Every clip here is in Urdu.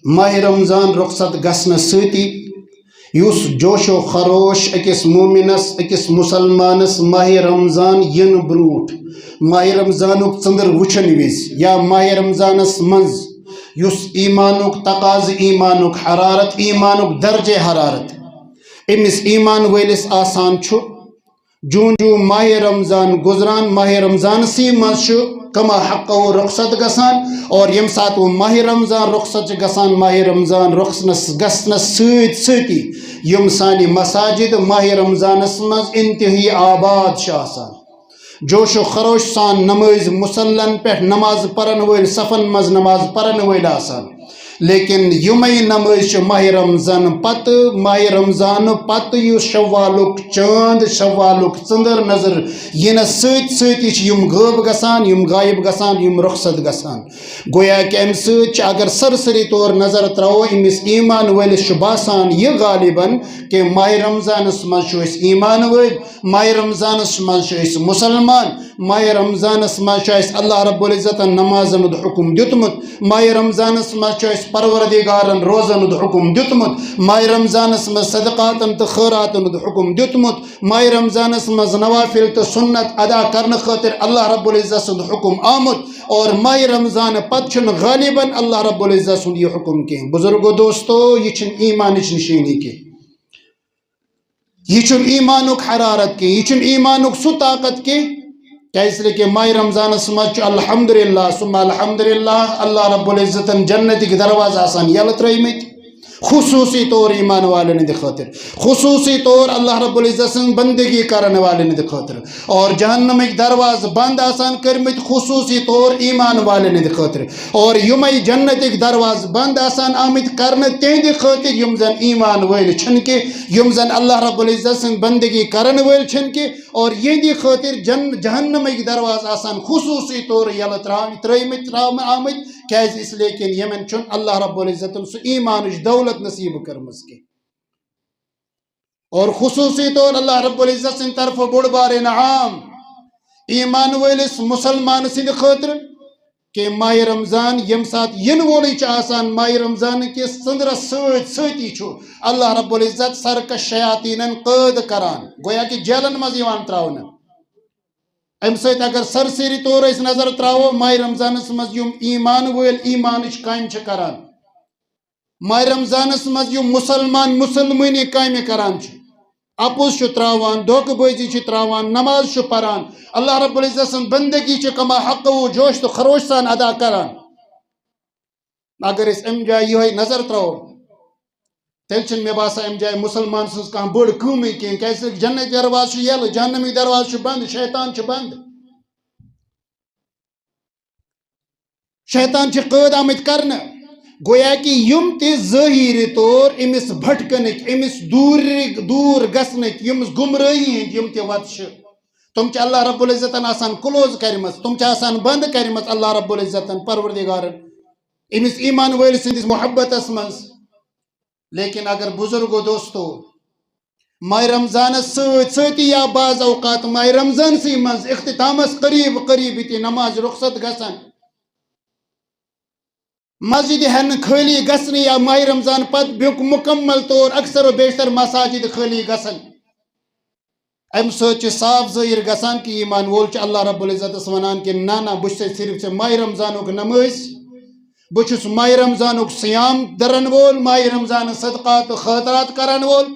ماہ رمضان رخصت گسن ستی یس جوش و خروش اکس مومنس اکس مسلمانس ماہ رمضان ین بروٹ ماہ رمضانک ژندر وچھن وز یا ماہ رمضانس منز یس ایمانک تقاض ایمانک حرارت ایمانک درجہ حرارت امس ایمان ولس آسان چھو جون جو ماہ رمضان گزران ماہ رمضان سی مز کما حق و رخصت گسان اور یم سات وہ ماہ رمضان رخصت گسان ماہ رمضان رخصنس گسنس ستی یم سانی مساجد ماہ رمضانس مز انتہائی آباد آسان جوش و خروش سان نماز مسلن پہ نماز پرن ول صفن مز نماز پرن ول آسان لیکن یمی نماز ماہ رمضان پت ماہ رمضان پت یو شوالک چاند شوالک ژندر نظر ینس ستی یم غٲب گسان یم غائب گسان یم رخصت گسان گویا کہ ام سۭتۍ اگر سرسری طور نظر تراو امس ایمان ولس باسان یہ غالباً کہ ماہ رمضانس مز ایمان ول ماہ رمضانس مز مسلمان ماہ رمضانس مز اللہ رب العزت نمازن حکم دیتمت ماہ رمضانس مز پروردگارن روزن حکم دیتمت ماہ رمضانس مز صدقاتن تو خیراتن حکم دیتمت ماہ رمضانس مز نوافل تو سنت ادا کرنے خاطر اللہ رب العزت سند حکم آمد اور ماہ رمضان پت چھن غالباً اللہ رب العزت سند یہ حکم کی بزرگو دوستو یہ چھن ایمانچ نشانی کی یہ چھن ایمانک حرارت کی یہ چھن ایمانک سو طاقت کی اس لیے کہ ماہ رمضان مز الحمدللہ ثم الحمدللہ اللہ رب العزت جنت کے دروازہ آسان یل ترمت خصوصی طور ایمان والن ہند خاطر خصوصی طور اللہ رب العزت سن بندگی کرنے والن ہند خاطر اور جہنمک دروازہ بند آسان کرمت خصوصی طور ایمان والن ہند خاطر اور یمی جنتک دروازہ بند آسان آمت کرنے تہند خاطر یم زن ایمان ول چھن کے یم زن اللہ رب العزت سن بندگی کرنے ول چھن کے اور یہندی خاطر جہنمک دروازہ آسان خصوصی طور یل ترمت آمت کیاز اس لیے کہ یمن چھن اللہ رب العزت سو ایمانچ دولت نصیب کرمز کے اور خصوصی طور اللہ رب العزت سن طرف بڑ بار انعام ایمان ولس مسلمان سند خاطر کہ ماہ رمضان یم سات ین وولی آسان ماہ رمضان کے ژندرس ستی چھو اللہ رب العزت سرکش شیاطینن قید کران گویا کہ جیلن مز یوان تراؤن ام سۭتۍ اگر سرسری طور اس نظر تراو ماہ رمضانس مز یم ایمان ول ایمانچ کامہ چھ کران ماہ رمضانس مز یم مسلمان مسلمانی کامہ کران چھ اپوز چھ تراوان دھوکہ بازی چھ تراوان نماز چھ پران اللہ رب العزت سن بندگی چھ کما حق و جوش تو خروش سان ادا کران اگر اس ام جائے یہ نظر تراو تیل چھن میں باسا ام جائے مسلمان سن کہاں بڑ کمی کی کیسے جنت دروازہ یل جہنمی دروازہ بند شیطان چھ بند شیطان چھ قید آمت کرنا گویا کہ یم تی ظاہری طور امس بھٹکنک امس دور گسنک یمس گمراہی ہند یم تی وت تم چھ اللہ رب العزتن آسان کلوز کرمت تم چھ آسان بند کرمت اللہ رب العزتن پروردگارن امس ایمان ول سندس محبتس مز لیکن اگر بزرگو دوستو ماہ رمضان ستی یا بعض اوقات ماہ رمضان سی مز اختتامس قریب قریب تی نماز رخصت گسن مسجد ہن خالی گسن یا ماہ رمضان پت بیک مکمل طور اکثر و بیشتر مساجد خالی گسن ام سچ صاف ظاہر گسان کہ ایمان وول چھ اللہ رب العزت ونان کہ نا بہ صرف سے ماہ رمضانک نماز بچس ماہ رمضانک سیام درن وول ماہ رمضان صدقات و خاطرات کرن وول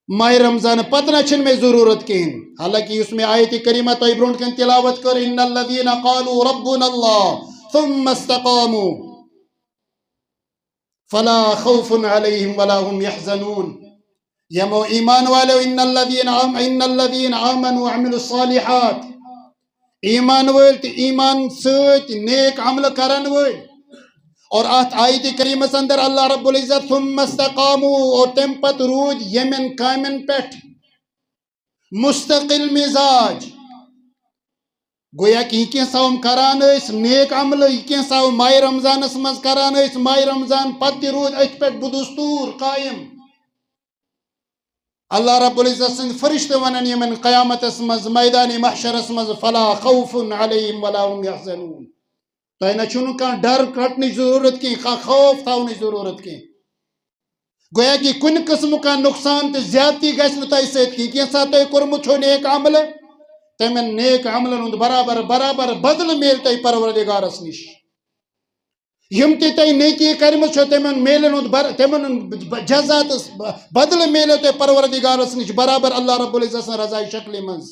ماہ رمضان پتنا چھن میں ضرورت کہیں حالانکہ اس میں آیت کریمہ تو برونٹ کن تلاوت کر ان الذين قالوا ربنا الله ثم استقاموا فلا خوف عليهم ولا هم يحزنون یمو ایمان والو ان الذين آمنوا وعملوا الصالحات ایمان ول ایمان سۭتۍ نیک عمل کرن ول اور آت آیت کریمہ اندر اللہ رب العزت ثم استقاموا اور تم پت رود یمن کامن پیٹھ مستقل مزاج گویا کہ یہ ساؤم کران اس نیک عمل یہ ساؤ ماہ رمضانس مز کران اس ماہ رمضان پت رود ات پیٹھ بدستور قائم اللہ رب العزت سن فرشت ونن یمن قیامت مز میدان محشر مز فلا خوف علیہم ولا هم يحزنون تہ نہ کھانا ڈر کڑنے ضرورت کی خوف تھاؤن ضرورت کی گویا کہ کن قسم کا نقصان تو زیادتی گھس نہ تہ سۭتۍ کی ساتھ تہ کورمت چھو نیک عمل تمن نیک عملن ہند برابر برابر بدل میل تہ پروردگارس نش یم تہ تہ نیکی کرمت چھو تمن میلن ہند تمن جزات بدل میلو تہ پروردگارس نش برابر اللہ رب العزت سن رضاء شکل منز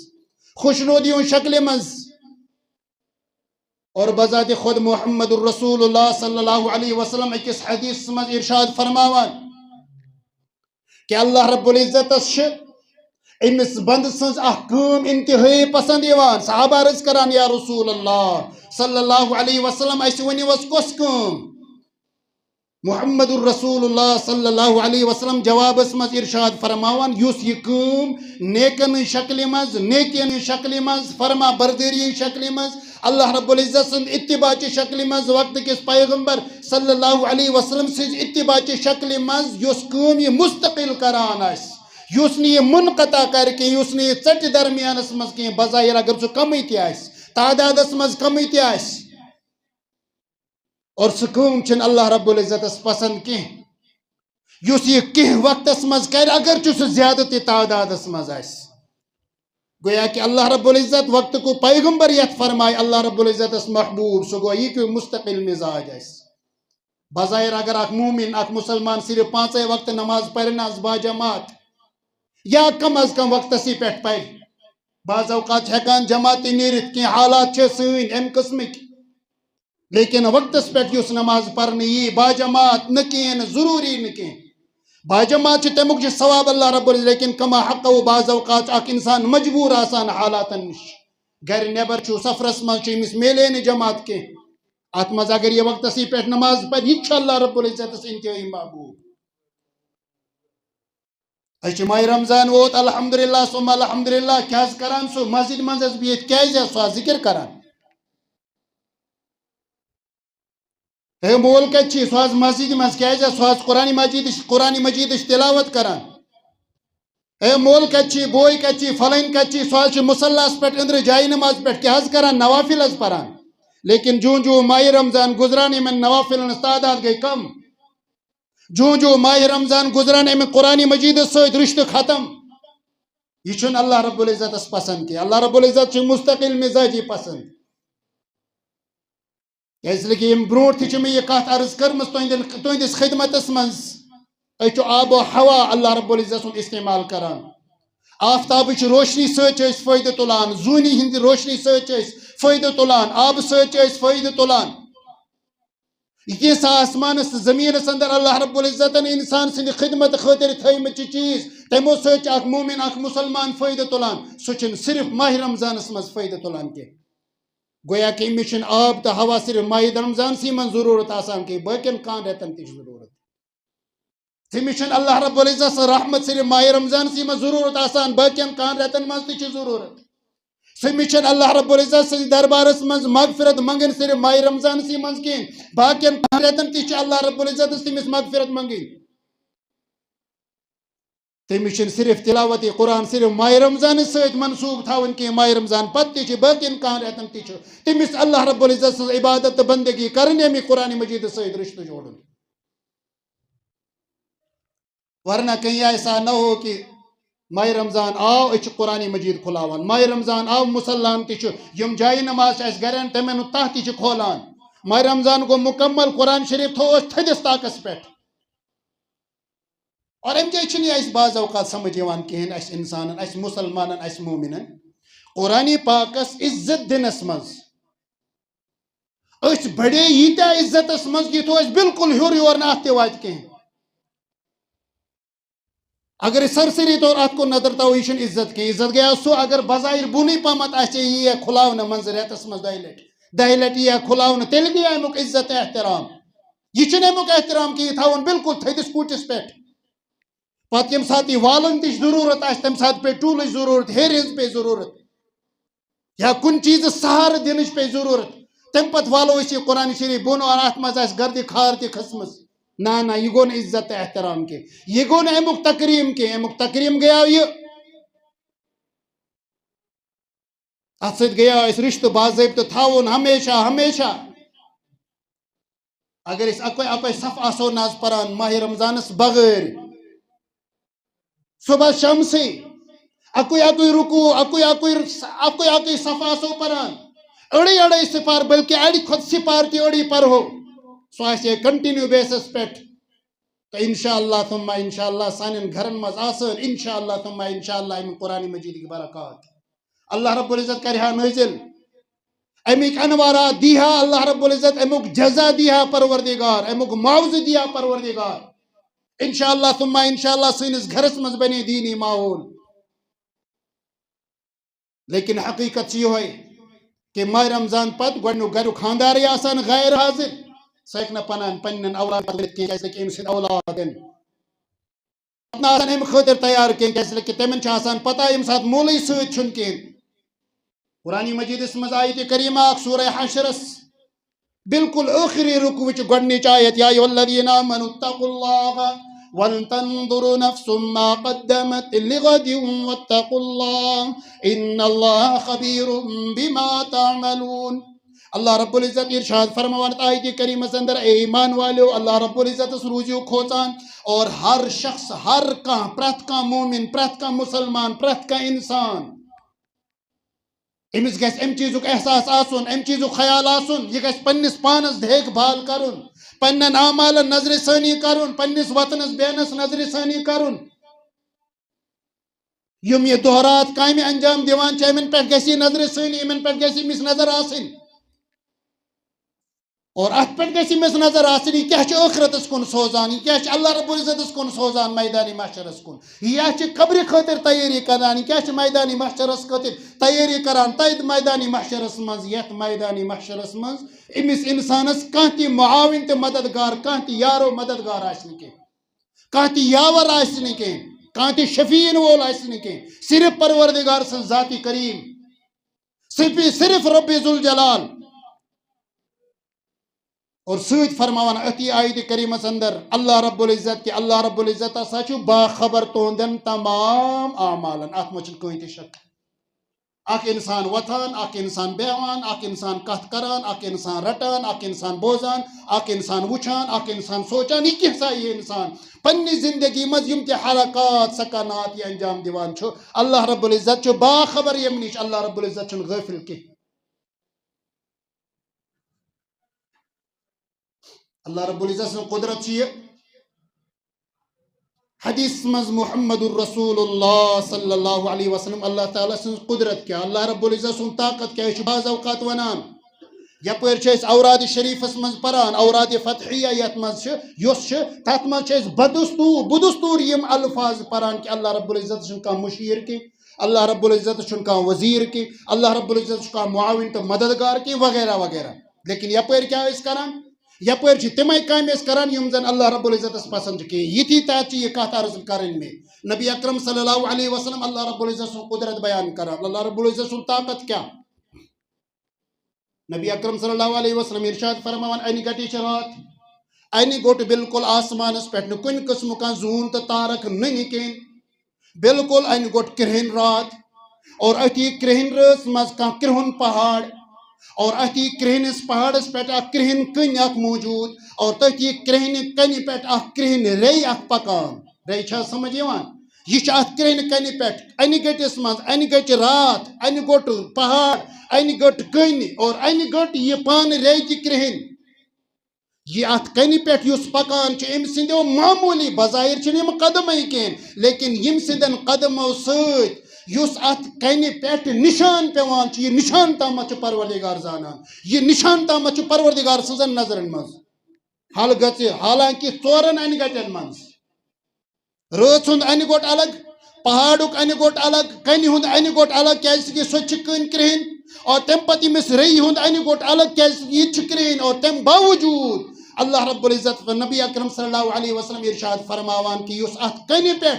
خوشنودی ہن شکل منز اور بذات خود محمد الرسول اللہ صلی اللہ علیہ وسلم اکس حدیث مز ارشاد فرماوان کہ اللہ رب العزت امس بند سنز کام انتہائی پسند یوان صحابہ عرض کران یا رسول اللہ صلی اللہ علیہ وسلم اس ونیوس کس کام محمد الرسول اللہ صلی اللہ علیہ وسلم جوابس مز ارشاد فرماوان یس یہ کام نیکن شکل مز نیکین شکل مز فرما برداری شکل مز اللہ رب العزت سند اتباع شکل مز وقت کس پیغمبر صلی اللہ علیہ وسلم سز اتباع شکل مز یس کام یہ مستقل کران اس یس نی منقطع کر کے یس نی ژٹ درمیانس مز کی بظاہر اگر سہ کمی تہ آس تعدادس مز کمی تہ آس اور سہ کام چھن اللہ رب العزتس پسند کی یس یہ کہ وقتس مز کر اگر سہ زیادہ تعدادس مز آس گویا کہ اللہ رب العزت وقت کو پیغمبر یت فرمائے اللہ رب العزتس محبوب سہ گو یہ کہ مستقل مزاج آس بظاہر اگر اخ مومن اخ مسلمان صرف 5 وقت نماز پرنا با جماعت یا کم از کم وقت سی پہ پہ بعض اوقات ہیکان جماعت نیرت کی حالات سن ام قسمک لیکن وقتس پہ اس نماز پڑھنے یہ با جماعت نکین ضروری نکین با جماعت تمیک ثواب اللہ رب العزت لیکن کما حق و بعض اوقات اخ انسان مجبور آسان حالاتن نش گھر نیبر چھو سفرس مز امس میلے نی جماعت کی ات مز اگر یہ وقت سی پہ نماز پڑھ یہ اللہ رب العزت انتہائی محبوب ماہ رمضان ووت الحمدللہ ثم الحمدللہ کیا کران سو مسجد مز بہت کیا سو ذکر کران ہے مول کچی سو مسجد مز کیا سو قرآن مجید تلاوت کران ہے مول کچی بوئی کچی فلین کچی سو مسلح پہ اندر جائے نماز پہ کیا کران نوافل پران لیکن جو جو ماہ رمضان گزران من نوافل تعداد گئی کم جو ماہ رمضان گزران میں قرآن مجید ست رشتہ ختم یہ اللہ رب العزت پسند کی اللہ رب العزت مستقل مزاجی پسند اس لیے بروٹ تھی میں یہ کت عرض کرمز تہندس خدمتس مز آب و ہوا اللہ رب العزت استعمال کران آفتابچ روشنی ست فائدہ تلان زونی ہند روشنی ست فائدہ تلان آب ست فائدہ تلان یہ آسمان زمینس اندر اللہ رب العزت انسان سند خدمت خاطر تھمت چیز تمو ست اخ مومن اخ مسلمان فائدہ تلان سہ صرف ماہ رمضانس مز فائدہ تلان کی گویا کہ امس آب تو ہوا صرف ماہ رمضان سی من ضرورت آسان کی باقین کان رتن تہ ضرورت تمس اللہ رب العزت رحمت صرف ماہ رمضان سی من ضرورت آسان باقین کان رتن مز تہ ضرورت سمچ اللہ رب العزت سی دربارس مز مغفرت منگن صرف ماہ رمضان سی مز کین باقین رتن تہ اللہ رب العزت تمس مغفرت منگن تمس صرف تلاوت قرآن صرف ماہ رمضان ست منسوب تھاون کی ماہ رمضان پتہ تہ باقین کان رتن تہ تمس اللہ رب العزت عبادت بندگی کرنے میں قرآن مجید ست رشتہ جوڑن ورنہ کہیں ایسا نہ ہو کہ ماہ رمضان آو اچ قرآن مجید کھلاوان ماہ رمضان آو مسلمان یم جائے نماز اس گرن تمن تہ تہ کھولان ماہ رمضان کو مکمل قرآن شریف تھو تھدس طاقس پہ اور ام جائے اس بعض اوقات سمجھ یوان کہین اس انسانن اس مسلمانن اس مومنن قرآن پاکس عزت دنس مز اس بڑے ییتیا عزتس مز یہ تو اس بالکل ہور یور نہ اتھ وات کہین اگر سرسری طور ات کو نظر تو یہ عزت کی عزت گیا سو اگر بظاہر بونی پامت آچے یہ کھلاونا منظر ریتس مز 10 لٹ یہ کھلاونا تیل گیا امیک عزت احترام یہ امیک احترام کہ تھاون بالکل تھدس پوٹس پہ پتہ یم سات یہ والن تہ ضرورت آس تم سات پہ ٹولچ ضرورت ہیرز پہ ضرورت یا کن چیز سہارٕ دنچ پہ ضرورت تم پتہ والو اس یہ قرآن شریف بون اور ات مز آس گردِ کھار تہ کھسمس نہ یہ گو عزت احترام کے یہ گو امیک تکریم کے امیک تکریم گیا یہ ات ست گیا اس رشتہ باضابطہ تھاون ہمیشہ ہمیشہ اگر اس اکوئی صف آسو ناز پران ماہ رمضانس بغیر صبح شام سے اکوئی رکو اکوئی صف آسو پران اڑی سپار بلکہ اڑی خود سپار تی اڑی پر ہو سو آسے کنٹینیو بیسس پیٹ تو انشاءاللہ ثم انشاءاللہ سانن گھرن مز آسن انشاءاللہ ثم انشاءاللہ ام قرآن مجید کی برکات اللہ رب العزت کرہا نازل امیک انوارات دیہا اللہ رب العزت امیک جزا دیہا پروردگار امیک معاوضہ دیہا پروردگار انشاءاللہ ثم انشاءاللہ سینس گھرس مز بنے دینی ماحول لیکن حقیقت یہ ہوئی کہ ماہ رمضان پت گوڑنو گھرو خاندار آسان غیر حاضر سیکنا پنان پنن اولاد کیسے کہ امسید اولاد اپنا آسان ام خاطر تیار کیسے کہ تمن چھ آسان پتہ ام سات مولی سوت چھن کین قرآن مجید اس مز آیت کریمہ سورہ حشرس بالکل آخری رکوع چ گوڑنچ آیت یا ایھا الذین آمنوا اتقوا اللہ ولتنظر نفس ما قدمت لغد واتقوا اللہ ان اللہ خبیر بما تعملون اللہ رب العزت ارشاد فرماوان آیت کریمہ اندر اے ایمان والو اللہ رب العزت اس روزیو کھوچان اور ہر شخص ہر کان پرت کان مومن پرت کان مسلمان پرت کان انسان امس گھس ام چیزک احساس آسن ام چیزک خیال آسن یہ گھس پنس پانس دیکھ بھال کرن پنن اعمالن نظر ثانی کرن پنس وطنس بیانس نظر ثانی کرن یم یہ دہرات کامہ انجام دیوان چھ امن پہ گژھی نظر ثانی امن پہ گژھی امس نظر آسن اور ات پہ گژھی امس نظر آسن یہ کیا ٲخرتس کن سوزان یہ کیا اللہ رب العزتس کن سوزان میدان محشرس کن یہ قبر خاطر تیاری کران یہ کیا میدان محشرس خاطر تیاری کران تید میدان محشرس مز یت میدان محشرس مز امس انسانس کان تی معاون تے مددگار کان تی یارو مددگار آسن کی کان تی یاور آسن کی کان تی شفیعن وول آسن کی صرف پروردگار سن ذاتی کریم صرف رب ذوالجلال اور سوت فرماوان اتی آیت کریمس اندر اللہ رب العزت کہ اللہ رب العزت ہسا چھ باخبر تہندن تمام اعمالن ات مچ کہیں تہ شک اخ انسان وتھان اخ انسان بیہوان اخ انسان کتھ کران اخ انسان رٹان اخ انسان بوزان اخ انسان وچھان اخ انسان سوچان یہ کیسا یہ انسان پنی زندگی مز یم تہ حرکات سکنات یہ انجام دیوان چھ اللہ رب العزت چھ باخبر یم نش اللہ رب العزت چھ غافل کی اللہ رب العزت سن قدرت یہ حدیث مز محمد الرسول اللہ صلی اللہ علیہ وسلم اللہ تعالیٰ سن قدرت کیا اللہ رب العزت سن طاقت کیا بعض اوقات ونان یپر اوراد شریفس مز پران اوراد فتحیہ یت مز یس تت مز بدستور یم الفاظ پران کہ اللہ رب العزت چھ کانٛہہ مشیر کی اللہ رب العزت چھ کانٛہہ وزیر کی اللہ رب العزت چھ کانٛہہ معاون تو مددگار کی وغیرہ وغیرہ لیکن یپر کیا کران یپر تمے کام کران یم زن اللہ رب العزت پسند کی یتی تحت یہ کت عرض کرن میں نبی اکرم صلی اللہ علیہ وسلم اللہ رب العزت سن قدرت بیان کران اللہ رب العزت سن طاقت کیا نبی اکرم صلی اللہ علیہ وسلم ارشاد فرماوان اینی گٹی رات اینی گوٹ بالکل آسمانس پہ کن قسم کا زون تو تارک نکین بالکل اینی گوٹ کرہن رات اور اتی کرہن رس مز کان کرہن پہاڑ اور اتی کرہنس پہاڑس پہ کرہن کن اخ موجود اور تتی کرہن کن پہ کرہن ری اخ پکان ری چھا سمجھ یوان یہ ات کرہن کن پہ اینی گٹس مز اینی گٹ رات اینی گوٹ پہاڑ اینی گٹ کن اور اینی گٹ یہ پان ری تہ کرہن یہ ات کن پہ اس پکان ام سندو معمولی بظاہر چھ یم قدمے کین لیکن یم سندن قدمو ست یس ات کن پہ نشان پیوان یہ نشان تامت پروردگار زانان یہ نشان تامت پروردگار سزن نظرن مز حل گھ حالانکہ ژورن ان گٹن مز رات ہند ان گوٹ الگ پہاڑک ان گوٹ الگ کن ہند ان گوٹ الگ کیازکہ سو کن کرہن اور تم پتہ امس ری ہند ان گوٹ الگ کیازکہ یہ کرہن اور تم باوجود اللہ رب العزت نبی اکرم صلی اللہ علیہ وسلم ارشاد فرماوان کہ اس ات کن پہ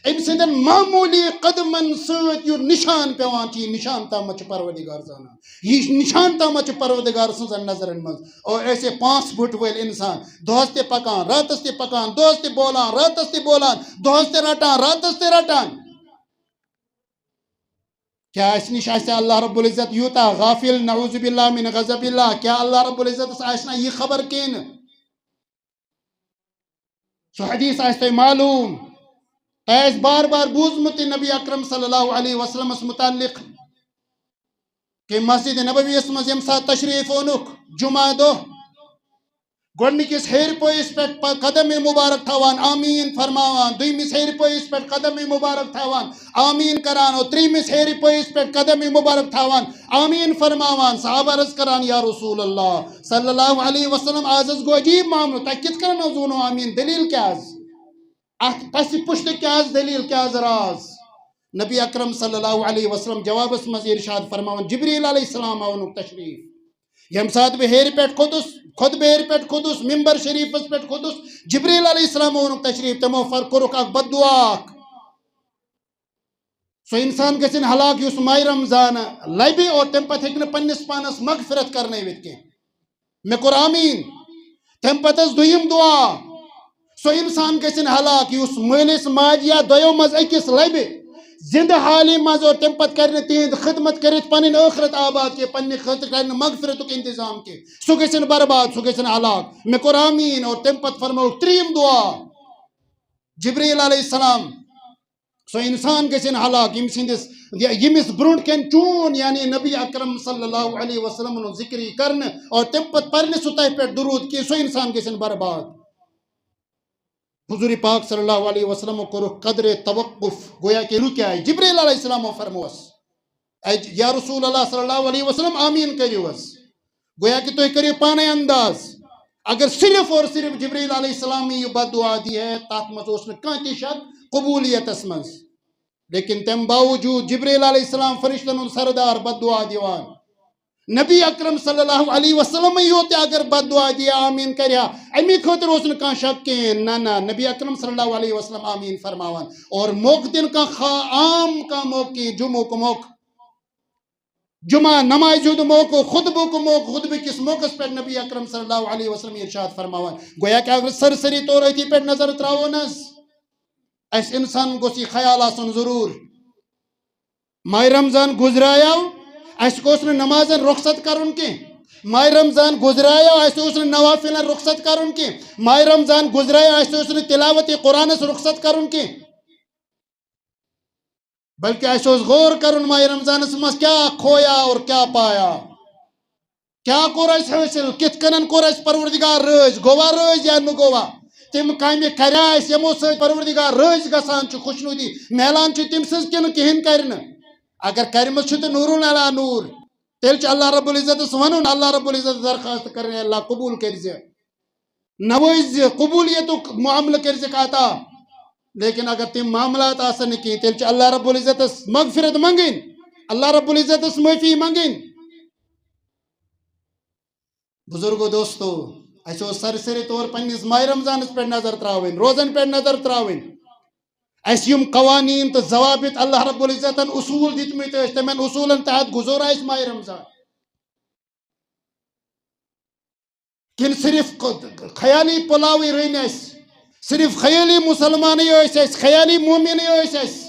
ام سندن معمولی قدمن ست یہ نشان پیوان یہ نشان تامت پروردگار زانان یہ نشان تامت پروردگار سن نظرن مز اور ایسے 5 فٹ ول انسان دہس تہ پکان راتس تہ پکان دہس تہ بولان راتس تہ بولان دہس تہ رٹان راتس تہ رٹان کیا اس نش اللہ رب العزت یوتا غافل نعوذ باللہ من غضب اللہ کیا اللہ رب العزت آسنا یہ خبر کین سو حدیث آس تہ معلوم تہ بار بار بوزمت نبی اکرم صلی اللہ علیہ وسلم متعلق کہ مسجد نبوی مز یم سات تشریف اونک جمعہ دہ گۄڈنِکِس ہیرِ پٲیِس پٮ۪ٹھ قدم مبارک تھاوان آمیٖن فرماوان دوٚیمِس ہیرِ پٲیِس پٮ۪ٹھ قدم مبارک تھاوان آمیٖن کران اور ترٛیٚیمِس ہیرِ پٲیِس پٮ۪ٹھ قدم مبارک تھاوان آمیٖن فرماوان صحابہ عرض کران یا رسول اللہ صلی اللہ علیہ وسلم آز حظ گوٚو عجیٖب معاملہٕ تۄہہِ کِتھ کٔنۍ حظ ووٚنوٕ آمیٖن دلیٖل کیٛاہ حظ اتھ پسہِ پُشتہٕ کیٛاہ حظ دلیٖل کیٛاہ حظ راز نبی اکرم صلی اللہ علیہ وسلم جوابس منٛز ارشاد فرماوان جبریل علیہ السلام آونُکھ تشریف یم سات بہ ہیرِ پٮ۪ٹھ کھوٚتُس خطبہ ہیرِ پٮ۪ٹھ کھوٚتُس ممبر شریفس پٮ۪ٹھ کھوٚتُس جبریل علیہ السلام اونُکھ تشریف تمو کوٚرُکھ اکھ بد دعا اکھ سو انسان گژھِنۍ ہلاک یُس ماہِ رمضان لبہِ اور تمہِ پتہٕ ہیٚکہِ نہٕ پننِس پانس مغفرت کرنٲوِتھ کینٛہہ مےٚ کوٚر آمیٖن تمہِ پتہٕ حظ دوٚیِم دعا سو انسان گژھِنۍ ہلاک یُس مٲلِس ماجہِ یا دۄیو منٛز أکِس لبہِ زندہ حالی مز اور تم پتہ کرِ تہند خدمت کرت پنن ٲخرت آباد کے پنہ خاطر کرِ مغفرتک انتظام کے سو گژھن برباد سو گژھن ہلاک مےٚ کوٚر آمیٖن اور تم پتہ فرمووُکھ ترٛیٚیِم دعا جبریل علیہ السلام سو انسان گژھن ہلاک ییٚمِس برونٛٹھ کٮ۪ن چون یعنی نبی اکرم صلی اللہ علیہ وسلم ہُنٛد ذکر یی کرنہٕ اور تم پتہ پرِ سُہ تۄہہِ پٮ۪ٹھ درود کینٛہہ سو انسان گژھن برباد حضور پاک صلی اللہ علیہ وسلم کوٚرُکھ قدر توقف گویا کہ رُکیاے جبریل علیہ السلام فرموس یا رسول اللہ صلی اللہ علیہ وسلم آمیٖن کٔرِو حظ گویا کہ تُہۍ کٔرِو پانے انداز اگر صرف اور صرف جبریل علیہ السلام یہ بد دعا دی ہے تاتھ منٛز اوس نہٕ کانٛہہ تہِ شک قبولیتس منٛز لیکن تمہِ باوجوٗد جبریل علیہ السلام فرشتن ہُنٛد سردار بد دعا دِوان نبی اکرم صلی اللہ علیہ وسلم یوت اگر بد دعا دیا آمیٖن کریا امی خاطر اوس نہٕ کانٛہہ شک کِہیٖنۍ نہ نبی اکرم صلی اللہ علیہ وسلم آمیٖن فرماوان اور موقع دِنہٕ کانٛہہ عام کانٛہہ موقع کِہیٖنۍ جمعُک موقع جمعہ نمازِ ہُنٛد موقع خطبُک موقع خطبہٕ کِس موقعس پٮ۪ٹھ نبی اکرم صلی اللہ علیہ وسلم ارشاد فرماوان گویا کہ اگر سرسری طور أتھی پٮ۪ٹھ نظر تراوو نہ حظ اسہِ اِنسان گوٚژھ یہِ خیال آسُن ضروٗر ماہِ رمضان گُزریو اسہِ گوٚژھ نہٕ نمازن رخصت کرُن کینٛہہ ماہِ رمضان گُزریو اسہِ اوس نہٕ نوافلن رخصت کرُن کینٛہہ ماہِ رمضان گُزریو اسہِ اوس نہٕ تلاوت قرآنس رخصت کرُن کینٛہہ بلکہ اسہِ اوس غور کرُن ماہِ رمضانس منٛز کیٛاہ کھویا اور کیٛاہ پایا کیٛاہ کوٚر اسہِ حٲصِل کِتھ کٔنن کوٚر اسہِ پروردگار رٲضۍ گوٚوا رٲضۍ یا نہٕ گوٚوا تِم کامہِ کریا اسہِ یِمو سۭتۍ پروردگار رٲضۍ گژھان چھُ خوشنودی میلان چھُ تٔمۍ سٕنٛز کِنہٕ کِہیٖنۍ کرِ نہٕ اگر کرمٕژ چھُ تہٕ نوٗرُن علا نوٗر تیٚلہِ چھُ اللہ رب العزتس ونُن اللہ رب العزت درخواست کرٕنۍ اللہ قبوٗل کٔرۍ زِ نوٲزِ قبولیتُک معاملہٕ کٔرزِکھ عطا لیکن اگر تِم معاملات آسن نہٕ کِہیٖنۍ تیٚلہِ چھُ اللہ رب العزتس مغفرت منٛگٕنۍ اللہ رب العزتس معٲفی منٛگٕنۍ بزرگو دوستو اسہِ اوس سرسری طور پننِس ماہِ رمضانس پٮ۪ٹھ نظر تراوٕنۍ روزن پٮ۪ٹھ نظر تراوٕنۍ اسہِ یِم قوانیٖن تہٕ ضوابط اللہ رب العزتن اصوٗل دِتمٕتۍ ٲسۍ تِمن اصوٗلن تحت گُزور اسہِ ماہِ رمضان کِنہٕ صرف خیالی پلاوٕے رٔنۍ اسہِ صرف خیالی مسلمانٕے ٲسۍ أسۍ خیالی مومنٕے ٲسۍ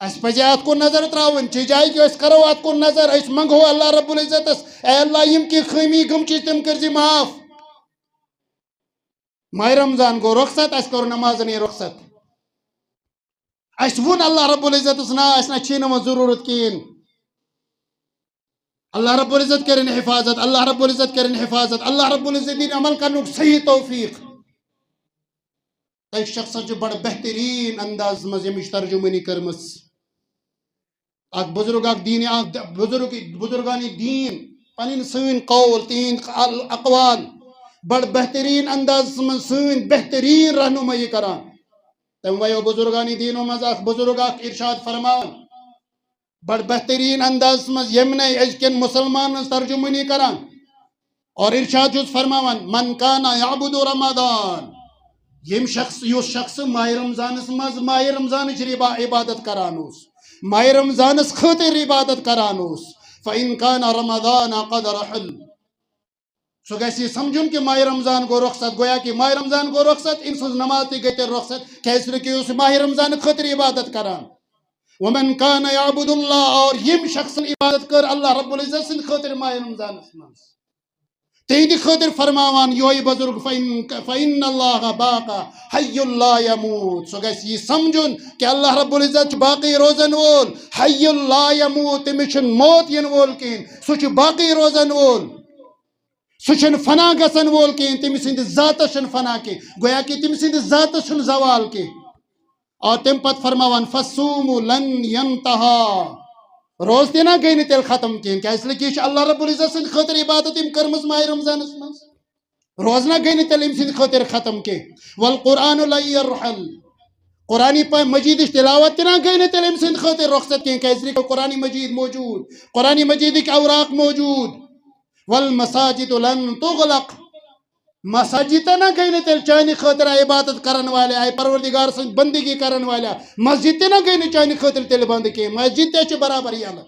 اسہِ پزِ اتھ کُن نظر تراوٕنۍ چہِ جایہِ کہِ أسۍ کرو اتھ کُن نظر أسۍ منگہو اللہ رب العزتس اے اللہ یِم کینٛہہ خٲمی گٔمژٕ تِم کٔرزِ معاف ماہِ رمضان گوٚو رخصت اسہِ کوٚر نمازنٕے رخصت اسہِ ووٚن اللہ رب العزتس نا اسہِ نہ چھی نہٕ وۄنۍ ضروٗرت کِہیٖنۍ اللہ رب العزت کرن حفاظت اللہ رب العزت کرن حفاظت اللہ رب العزت دِنۍ عمل کرنُک صحیح توفیق تۄہہِ شخصن چھُ بڑٕ بہتریٖن انداز منٛز ییٚمِچ ترجُمٲنی کٔرمٕژ اکھ بزرگ اکھ دیٖنی اکھ بزرگانی دیٖن پنٕنۍ سٲنۍ قول تِہنٛدۍ اقوال بڑٕ بہتریٖن اندازس منٛز سٲنۍ بہتریٖن رہنُمٲیی کران تٔمۍ وَیو بزرگانی دیٖنو منٛز اکھ بزرگ اکھ ارشاد فرماوان بڑٕ بہتریٖن اندازس منٛز ییٚمنٕے أزکٮ۪ن مُسلمانن ہٕنٛز ترجُمٲنی کران اور ارشاد چھُس فرماوان من کانا یعبُدُ رمضان ییٚمۍ شخص یُس شخص ماہِ رمضانس منٛز ماہِ رمضانٕچ عبادت کران اوس ماہِ رمضانس خٲطرٕ عبادت کران اوس فإن كان رمضان قد رحل سُہ گژھِ یہِ سمجھُن کہ ماہِ رمضان گوٚو رخصت گویا کہ ماہِ رمضان گوٚو رخصت أمۍ سٕنٛز نماز تہِ گٔے تیٚلہِ رخصت کیٛازِ کہِ یہِ اوس ماہِ رمضان خٲطرٕ عبادت کران ومن كان يعبد اللہ اور ییٚمۍ شخصن عبادت کٔر اللہ رب العزت سٕنٛدِ خٲطرٕ ماہِ رمضانس منٛز تہندِ خٲطرٕ فرماوان یہوے بزرگ فَإِنَّ اللَّهَ باقا حی لا یموت. سُہ گژھِ یہِ سمجھُن کہ اللہ رب العزت چھُ باقی روزن وول، حی لا یموت، تٔمِس چھُنہٕ موت یِنہٕ وول کِہیٖنۍ، سُہ چھُ باقی روزن وول، سُہ چھُنہٕ فنا گژھن وول کِہیٖنۍ، تٔمۍ سٕنٛدِس ذاتس چھُنہٕ فنا کینٛہہ، گویا کہ تٔمۍ سٕنٛدِس ذاتس چھُنہٕ زوال کینٛہہ. اور تمہِ پتہٕ فرماوان فصوموا لن ينتہا، روز تہِ نہ گٔے نہٕ تیٚلہِ ختم کِہیٖنۍ، کیٛازِ کہ یہِ چھِ اللہ رب العزت سٕنٛدِ خٲطرٕ عبادت یِم کٔرمٕژ ماہِ رمضانس منٛز، روزنہ گٔے نہٕ تیٚلہِ أمۍ سٕنٛدِ خٲطرٕ ختم کینٛہہ. والقرآن لن يرحل، قرآن مجیدٕچ تلاوت تہِ نہ گٔے نہٕ تیٚلہِ أمۍ سٕنٛدِ خٲطرٕ رخصت کینٛہہ، کیٛازِ کہ قرآن مجید موجود، قرآن مجیدٕکۍ اوراق موجود. والمساجد لن تغلق، مساجد تہ نہ گئی نہ تیل چانہ خاطر آئے عبادت کرن والے، آئے پروردگار سن بندگی کرن والے، مسجد تہ نہ گئی نہ چانہ خاطر تیل بند کی، مسجد تہ چھ برابر یلہ.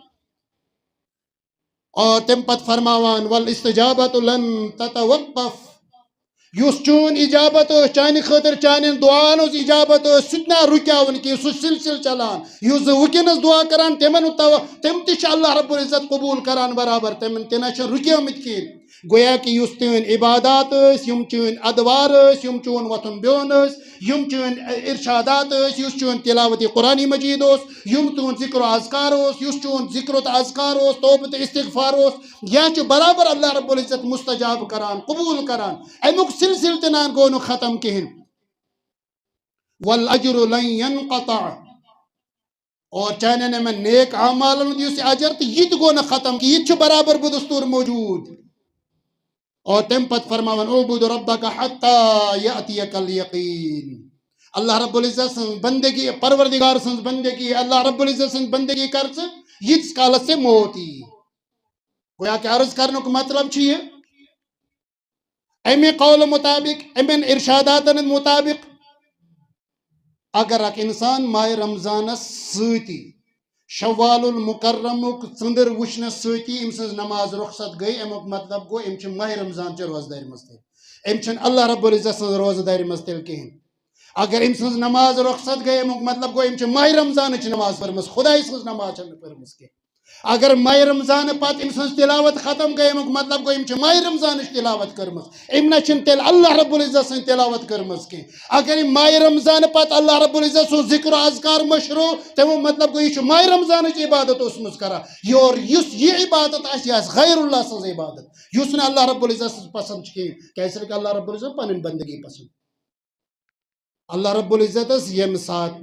اور تم پت فرماوان والاستجابت لن تتوقف، یس چون اجابت چانہ خاطر چانن دعان اجابت سہ رکاون کی، سہ سلسل چلان، یس وکنس دعا کران تمن تم تہ اللہ رب العزت قبول کران برابر، تمن تہ نہ رکیمت کہین. گویا کہ یس تین عبادات یم چون ادوار یم چون وتھن بہن یم چون ارشادات یس چون تلاوت قرآن مجید یم چون ذکر و اذکار یس چون ذکر و اذکار توبہ تو استغفار یہ برابر اللہ رب العزت مستجاب کران قبول کران، امیک سلسل تنان گو نہ ختم کہین. والاجر لن ينقطع، اور چانن یمن نیک اعمالن یس اجر تو یہ گو نہ ختم کہ یہ برابر بدستور موجود. اور تم پت فرماون اعبد ربک حتی یأتیک الیقین، اللہ رب العزت سن بندگی، پروردگار سن بندگی، اللہ رب العزت سن بندگی کر یتس کالس سے موت ای. گویا کہ عرض کرنک مطلب چھ یہ امی قول مطابق امن ارشادات مطابق اگر اک انسان ماہ رمضانس سۭتی شوال المکرمک ژندر وچھنس سۭتی ام سن نماز رخصت گئی، امیک مطلب گو ام ماہ رمضان چہ روزداری مز تیل، ام اللہ رب العزت سن روزداری مز تیل کہین. اگر ام سن نماز رخصت گئی امیک مطلب گو ام ماہ رمضان چہ نماز پرمز، خدائی سن نماز چھ پرمز کی. اگر ماہ رمضان پتہ ام سن تلاوت ختم گئی امیک مطلب گو ام ماہ رمضان تلاوت کرمز، ام نہ تیل اللہ رب العزت سن تلاوت کرمز کی. اگر ماہ رمضان پتہ اللہ رب العزت سن ذکر و اذکار مشروع، تمیک مطلب گو یہ ماہ رمضان عبادت اسمز کران. یہ عبادت آس غیر اللہ سن عبادت یس نہ اللہ رب العزت پسند کیازِ کہ اللہ رب العزت پن بندگی پسند. اللہ رب العزت یم سات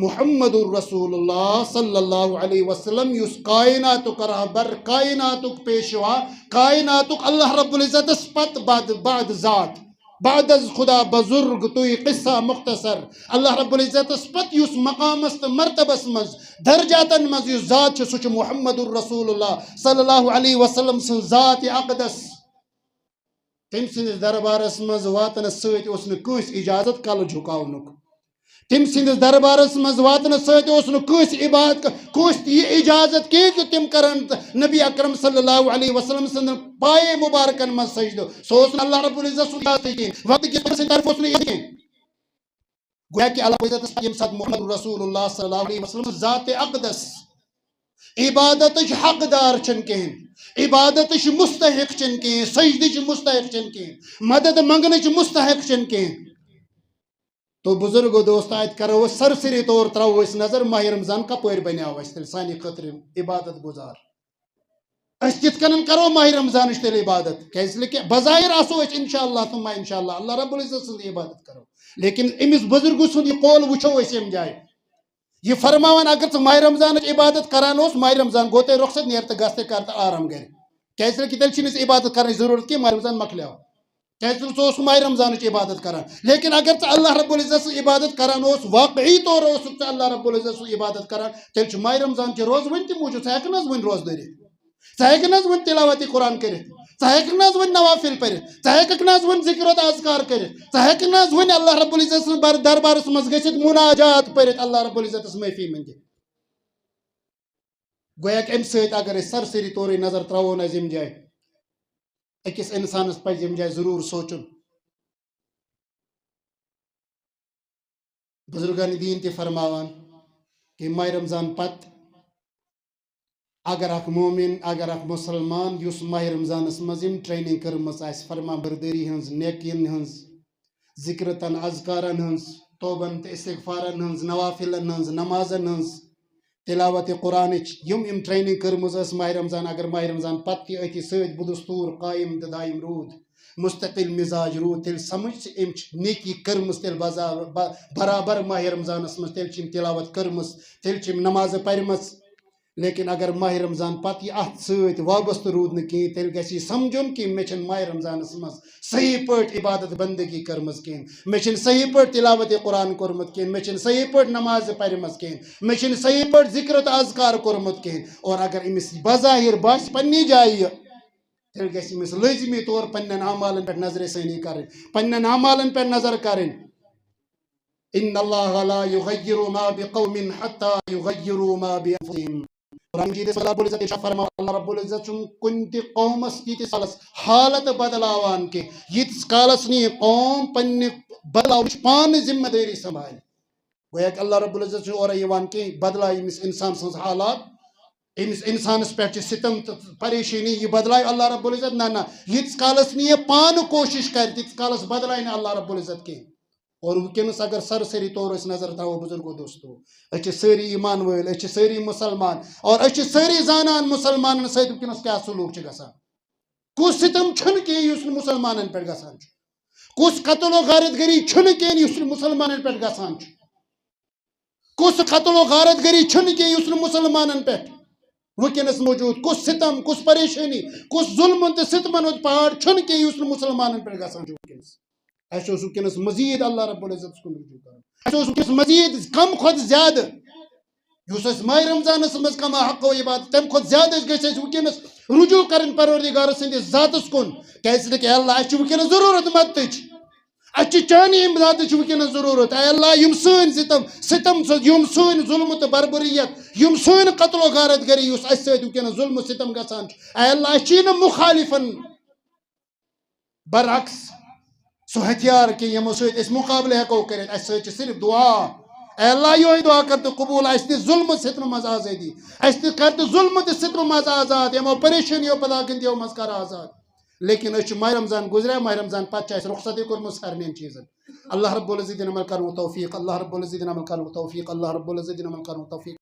محمد الرسول اللہ صلی اللہ علیہ وسلم یس کائناتک رہبر، کائناتک پیشوا، کائناتک اللہ رب العزت پت بعد ذات بعد از خدا بزرگ توی قصہ مختصر اللہ رب العزت پت یس مقامس تو مرتبس مز درجاتن مز یس ذات سہ محمد الرسول اللہ صلی اللہ علیہ وسلم سن ذات اقدس. تم سندس دربارس مز واتنس ست کنس اجازت کل جھکاونک، تم سندس دربارس مز واتنس ست کنس عبادت کنس یہ اجازت کی کہ تم کرن نبی اکرم صلی اللہ علیہ وسلم سند پائے مبارکن مز سجدو، سو اللہ رب العزت وقت کی طرف گویا کہ اللہ عزت یم سات محمد رسول اللہ صلی اللہ علیہ وسلم ذات اقدس عبادت حقدار چن کہین، عبادت مستحق چن کہین، سجدہ مستحق چن کہین، مدد منگنچ مستحق چن کہین. تو بزرگو دوست آت کرو سرسری طور ترو اس نظر ماہ رمضان کپر بنیو اس تیل سانی خاطر عبادت گزار. اس کت کنن کرو ماہ رمضان تیل عبادت، کیازِ بظاہر آسو اس انشاءاللہ ثم انشاءاللہ اللہ رب العزت سن عبادت کرو، لیکن امس بزرگ سن یہ قول وچھو اس یم جائے یہ فرماوان اگر تو ماہ رمضان عبادت کران اس ماہ رمضان گوتے رخصت نیر تو گھس کر تو آرام گر، کیازِ کہ تیل چھنس عبادت کرنے ضرورت کی ماہ رمضان مکلیو، کیازِ سہ ماہ رمضان عبادت کران. لیکن اگر ژٕ اللہ رب العزت سن عبادت کران اس واقعی طور اس اللہ رب العزت سن عبادت کران، تیل ماہ رمضان چہ روز ون تہ موجود، ژٕ ہیٚکھ ون روز دٔرِتھ، ژٕ ہیٚکھ ون تلاوت قرآن کٔرِتھ، ژٕ ہیٚکھ ون نوافل پٔرِتھ، ژٕ ہیٚکھ ون ذکر و اذکار کٔرِتھ، ژٕ ہیٚکھ ون اللہ رب العزت سن دربارس مز گژھِتھ مناجات پٔرِتھ اللہ رب العزتس معافی منگِتھ. گویا کہ امہ سۭتۍ اگر أسۍ سرسری طور نظر ترٛاوون أسۍ یِم جایہِ أکِس اِنسانس پزِ یِم جایہِ ضروٗر سونٛچُن. بزرگان دین تہ فرماوان کہ ماہ رمضان پتہ اگر اخ مومن اگر اخ مسلمان یس ماہ رمضانس مزم ٹریننگ کرمز آس فرما برداری ہنز نیکین ہنز ذکرتن اذکارن ہنز توبن تہ استغفارن ہنز نوافلن ہنز نمازن ہنز تلاوت قرآن یم ٹریننگ کرمز اس ماہ رمضان اگر ماہ رمضان پتہ اتھی ست بدستور قائم تہ دائم رود مستقل مزاج رود تیل سمجھ ام نیکی کرمز تیل برابر ماہ رمضانس مز تیل تلاوت کرمز تیل نماز پرمز لیکن اگر ماہ رمضان پتہ یہ ات ست وابستہ رود کہیں تیل گژھِ سمجھن کہ مے چھن ماہ رمضانس مز صحیح پٲٹھۍ عبادت بندگی کرمز کہیں مے چھن صحیح پٲٹھۍ تلاوت قرآن کورمت کہیں مے چھن صحیح پٲٹھۍ نماز پرمز کہیں مے چھن صحیح پٲٹھۍ ذکر تہ اذکار کورمت کہیں اور اگر امس بظاہر باس پننی جائے تیل گژھِ امس لازمی طور پنن اعمالن پہ نظر ثانی کرن پنن اعمالن پہ نظر کرن ان اللہ لا یغیر ما بقوم حتى یغیروا ما بانفسهم قرآن مجید اللہ رب العزت ارشاد فرما اللہ رب العزت چھن کن تہ قومس تیتس کالس حالت بدلاوان کہ یتس کالس نی قوم پنہ بدلاوچ پان ذمہ داری سنبھال گویا کہ اللہ رب العزت چھن اور یوان کہ بدلائے امس انسان سنز حالات امس انسانس پہ ستم پریشانی یہ بدلائے اللہ رب العزت نہ یتس کالس نی یہ پان کوشش کر تیتس کالس بدلائے نہ اللہ رب العزت کی اور ونکس اگر سرسری طور نظر تھو بزرگو دوستو اچھ ساری ایمان ول اچھ ساری مسلمان اور اچھ ساری زانان مسلمان ست ونکس کیا سلوک گژھان کس ستم چھن کہ اس مسلمان پہ گژھان کس قتل و غارت گری چھن کہ اس مسلمان پہ گژھان کس قتل و غارت گری چھن کہ اس مسلمان پہ ونکس موجود کس ستم کس پریشانی کس ظلم تو ستمن پہاڑ چھن کہ اس مسلمان پہ گژھان ونکس اس ونکس مزید اللہ رب العزت کن رجوع کر اس ونکس مزید کم کھت زیادہ اس ماہ رمضانس مز کما حق و عبادت تم کھت زیادہ گھس ونکس رجوع کرن پروردگار سندس ذاتس کن کیازِ کہ اللہ اس ونکس ضرورت مدتچ اس چانہ امدادچ ونکس ضرورت اے اللہ یم سن ستم یم سن ظلم تو بربریت یم سن قتل و غارت گری اس اس ونکس ظلم ستم گژھان اے اللہ اس مخالفن برعکس سو ہتھیار کہ یمو ست مقابلہ ہیکو کرت اس صرف دعا اے اللہ یہ دعا کر تو قبول اس ظلم ستم مز آزادی اس کر تو ظلم تو ستم مز آزاد یمو پریشانیو پلاگن مز کر آزاد لیکن اس ماہ رمضان گزرے ماہ رمضان پتہ رخصتی کورمت سارنین چیزن اللہ رب العزت عمل کرن توفیق اللہ رب العزت عمل کرن توفیق اللہ رب العزت عمل کرن توفیق